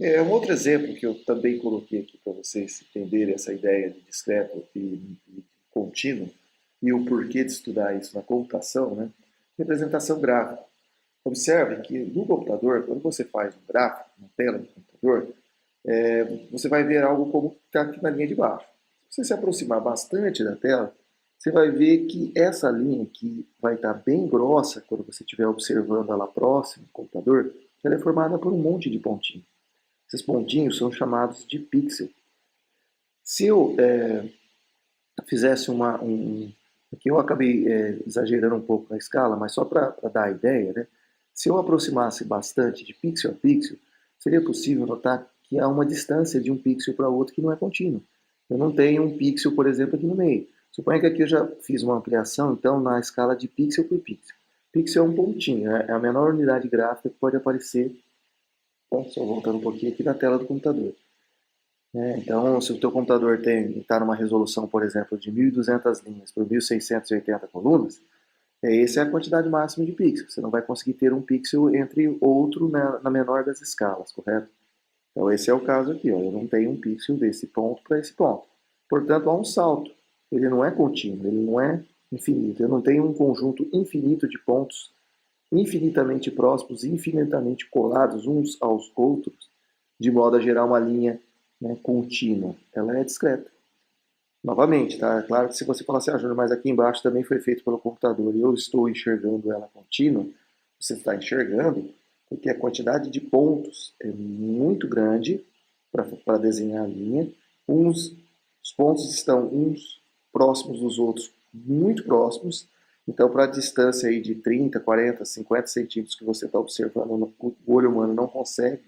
Um outro exemplo que eu também coloquei aqui para vocês entenderem essa ideia de discreto e contínuo e o porquê de estudar isso na computação, né? Representação gráfica. Observe que no computador, quando você faz um gráfico na tela do computador, você vai ver algo como está aqui na linha de baixo. Se você se aproximar bastante da tela, você vai ver que essa linha aqui vai estar bem grossa quando você estiver observando ela próximo do computador, ela é formada por um monte de pontinhos. Esses pontinhos são chamados de pixel. Se eu fizesse aqui eu acabei exagerando um pouco na escala, mas só para dar a ideia, né? Se eu aproximasse bastante de pixel a pixel, seria possível notar que há uma distância de um pixel para outro que não é contínua. Eu não tenho um pixel, por exemplo, aqui no meio. Suponha que aqui eu já fiz uma ampliação, então, na escala de pixel por pixel. Pixel é um pontinho, é a menor unidade gráfica que pode aparecer, só voltando um pouquinho aqui na tela do computador. Então, se o teu computador está numa resolução, por exemplo, de 1.200 linhas por 1.680 colunas, essa é a quantidade máxima de pixels. Você não vai conseguir ter um pixel entre outro na menor das escalas, correto? Então, esse é o caso aqui. Ó. Eu não tenho um pixel desse ponto para esse ponto. Portanto, há um salto. Ele não é contínuo, ele não é infinito. Eu não tenho um conjunto infinito de pontos infinitamente próximos, infinitamente colados uns aos outros, de modo a gerar uma linha, né, contínua. Ela é discreta. Novamente, tá? É claro que se você falar assim, Júnior, mas aqui embaixo também foi feito pelo computador e eu estou enxergando ela contínua, você está enxergando porque a quantidade de pontos é muito grande para desenhar a linha. Os pontos estão uns próximos dos outros, muito próximos. Então, para a distância aí de 30, 40, 50 centímetros que você está observando, o olho humano não consegue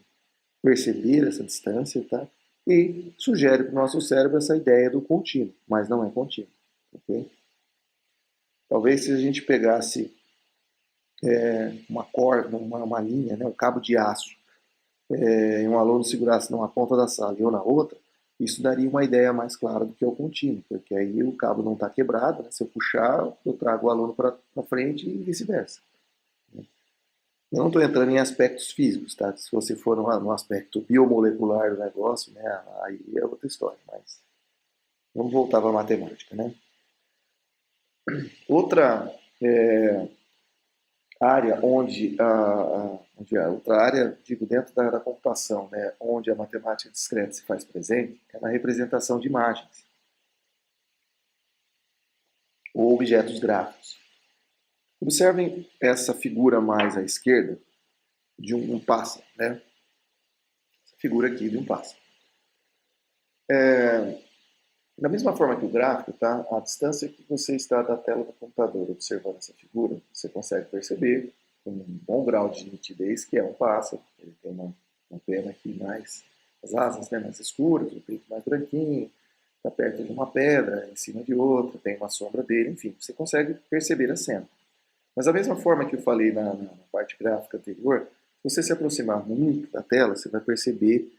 perceber essa distância, tá? E sugere para o nosso cérebro essa ideia do contínuo, mas não é contínuo, ok? Talvez se a gente pegasse uma corda, uma linha, né, um cabo de aço, e um aluno segurasse numa ponta da sala e ou na outra, isso daria uma ideia mais clara do que é o contínuo, porque aí o cabo não está quebrado, né? Se eu puxar, eu trago o aluno para frente e vice-versa. Eu não estou entrando em aspectos físicos, tá? Se você for no aspecto biomolecular do negócio, né, aí é outra história, mas vamos voltar para a matemática, né? Outra área outra área, digo, dentro da computação, né, onde a matemática discreta se faz presente, é na representação de imagens ou objetos gráficos. Observem essa figura mais à esquerda de um pássaro, né? Essa figura aqui de um pássaro. Da mesma forma que o gráfico, tá? A distância que você está da tela do computador observando essa figura, você consegue perceber com um bom grau de nitidez que é um pássaro. Ele tem uma pena aqui mais, as asas, né, mais escuras, o peito mais branquinho, está perto de uma pedra, em cima de outra, tem uma sombra dele, enfim, você consegue perceber a cena. Mas da mesma forma que eu falei na parte gráfica anterior, se você se aproximar muito da tela, você vai perceber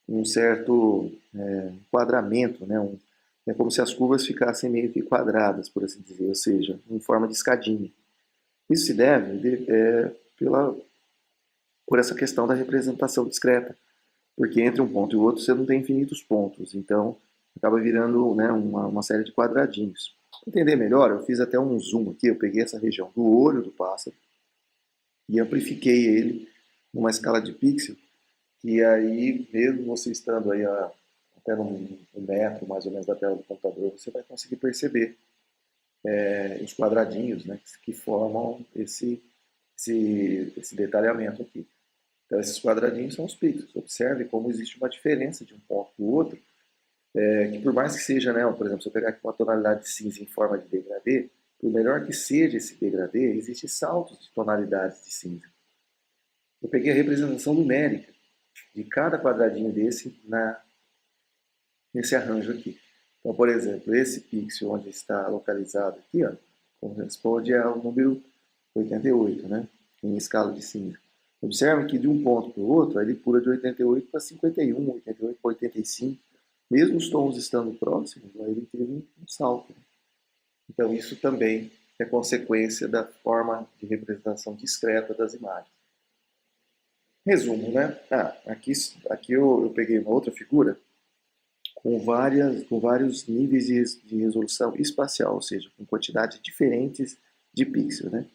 um certo enquadramento, né? É como se as curvas ficassem meio que quadradas, por assim dizer, ou seja, em forma de escadinha. Isso se deve por essa questão da representação discreta, porque entre um ponto e o outro você não tem infinitos pontos, então acaba virando, né, uma série de quadradinhos. Para entender melhor, eu fiz até um zoom aqui, eu peguei essa região do olho do pássaro e amplifiquei ele numa escala de pixel, e aí, mesmo você estando aí até um metro mais ou menos da tela do computador, você vai conseguir perceber os quadradinhos, né, que formam esse detalhamento aqui. Então, esses quadradinhos são os pixels. Observe como existe uma diferença de um ponto para o outro, que por mais que seja, né, por exemplo, se eu pegar aqui uma tonalidade de cinza em forma de degradê, por melhor que seja esse degradê, existem saltos de tonalidades de cinza. Eu peguei a representação numérica de cada quadradinho desse nesse arranjo aqui. Então, por exemplo, esse pixel onde está localizado aqui, ó, corresponde ao número 88, né, em escala de cinza. Observe que de um ponto para o outro, ele pula de 88 para 51, 88 para 85. Mesmo os tons estando próximos, ele teve um salto. Então, isso também é consequência da forma de representação discreta das imagens. Resumo, né? Aqui eu peguei uma outra figura com vários níveis de resolução espacial, ou seja, com quantidades diferentes de pixels, né?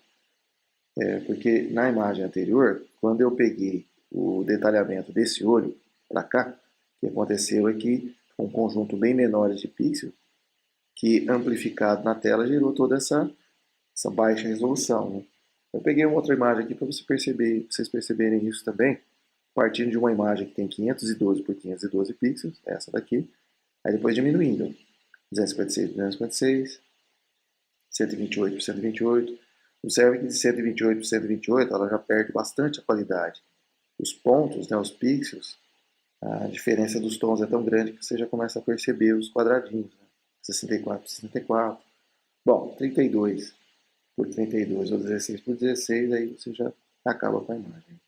Porque na imagem anterior, quando eu peguei o detalhamento desse olho para cá, o que aconteceu é que um conjunto bem menor de pixels, que amplificado na tela gerou toda essa baixa resolução, né? Eu peguei uma outra imagem aqui para vocês perceberem isso também, partindo de uma imagem que tem 512 por 512 pixels, essa daqui, aí depois diminuindo, 256 por 256, 128 por 128. Observe que de 128 por 128 ela já perde bastante a qualidade. Os pontos, né, os pixels, a diferença dos tons é tão grande que você já começa a perceber os quadradinhos, né? 64 por 64. Bom, 32 por 32 ou 16 por 16, aí você já acaba com a imagem.